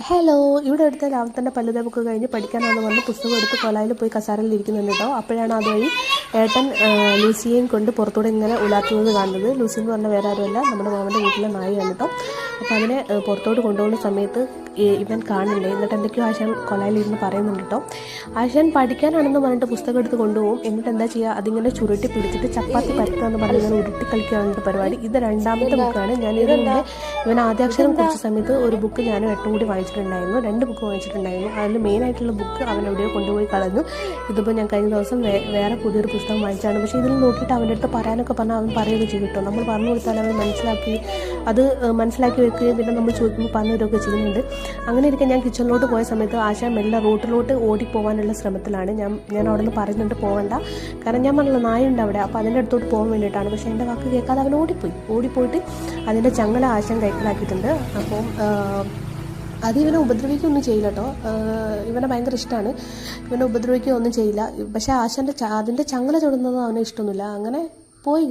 Hello, ഇവിടെ അടുത്ത രാവിലെ തന്നെ പല്ലുതേപ്പൊക്കെ കഴിഞ്ഞ് പഠിക്കാനാണെന്ന് പറഞ്ഞ് പുസ്തകം എടുത്ത് കൊലായിൽ പോയി കസാരയിൽ ഇരിക്കുന്നുണ്ട് കേട്ടോ. അപ്പോഴാണ് അതുവഴി ഏട്ടൻ ലൂസിയെയും കൊണ്ട് പുറത്തൂടെ ഇങ്ങനെ ഉലാത്തുന്നത് കാണുന്നത്. ലൂസി എന്ന് പറഞ്ഞാൽ വേറെ ആരുമല്ല, നമ്മുടെ മാമൻ്റെ വീട്ടിലെ നായയാണ് കേട്ടോ. അപ്പോൾ അതിനെ പുറത്തോട്ട് കൊണ്ടുപോകുന്ന സമയത്ത് ഇവൻ കാണണ്ടേ, എന്നിട്ട് എന്തൊക്കെയോ ആശാൻ കൊലായിലിരുന്ന് പറയുന്നുണ്ട് കേട്ടോ. ആശാൻ പഠിക്കാനാണെന്ന് പറഞ്ഞിട്ട് പുസ്തകം എടുത്ത് കൊണ്ടുപോകും. എന്നിട്ട് എന്താ ചെയ്യുക, അതിങ്ങനെ ചുരുട്ടി പിടിച്ചിട്ട് ചപ്പാത്തി പരത്തുക എന്ന് പറഞ്ഞ് ഇങ്ങനെ ഉരുട്ടി കളിക്കുകയാണ് പരിപാടി. ഇത് രണ്ടാമത്തെ ബുക്കാണ്. ഞാൻ ഇതിൻ്റെ ഇവൻ ആദ്യാക്ഷരം കുറിച്ച സമയത്ത് ഒരു ബുക്ക് ഞാനും ഏട്ടനും കൂടി വായിച്ചിട്ടുണ്ടായിരുന്നു. 2 ബുക്ക് വായിച്ചിട്ടുണ്ടായിരുന്നു. അതിൽ മെയിനായിട്ടുള്ള ബുക്ക് അവൻ എവിടെയോ കൊണ്ടുപോയി കളഞ്ഞു. ഇതിപ്പോൾ ഞാൻ കഴിഞ്ഞ ദിവസം വേറെ പുതിയൊരു പുസ്തകം വായിച്ചാണ്. പക്ഷേ ഇതിൽ നോക്കിയിട്ട് അവൻ്റെ അടുത്ത് പറയാനൊക്കെ പറഞ്ഞാൽ അവൻ പറയുകയൊക്കെ ചെയ്യും കേട്ടോ. നമ്മൾ പറഞ്ഞു കൊടുത്താൽ അവൻ മനസ്സിലാക്കി വെക്കുകയും പിന്നെ നമ്മൾ ചോദിക്കുമ്പോൾ പറഞ്ഞു തരുകയൊക്കെ ചെയ്യുന്നുണ്ട്. അങ്ങനെ ഇരിക്കാൻ ഞാൻ കിച്ചണിലോട്ട് പോയ സമയത്ത് ആശാൻ മെല്ലെ റോട്ടിലോട്ട് ഓടിപ്പോകാനുള്ള ശ്രമത്തിലാണ്. ഞാൻ അവിടെ നിന്ന് പറയുന്നുണ്ട് പോകണ്ട, കാരണം ഞാൻ പറഞ്ഞില്ല നായുണ്ട് അവിടെ, അപ്പോൾ അതിൻ്റെ അടുത്തോട്ട് പോകാൻ വേണ്ടിയിട്ടാണ്. പക്ഷേ എൻ്റെ വാക്ക് കേൾക്കാതെ അവൻ ഓടിപ്പോയിട്ട് അതിൻ്റെ ചങ്ങല ആശാൻ കൈക്കലാക്കിയിട്ടുണ്ട്. അപ്പം അത് ഇവനെ ഉപദ്രവിക്കുകയൊന്നും ചെയ്യില്ല കേട്ടോ. ഇവനെ ഭയങ്കര ഇഷ്ടമാണ്, ഇവനെ ഉപദ്രവിക്കുകയൊന്നും ചെയ്യില്ല. പക്ഷേ ആശാൻ്റെ അതിൻ്റെ ചങ്ങല ചുടുന്നത് അവനെ ഇഷ്ടമൊന്നുമില്ല. അങ്ങനെ പോയി.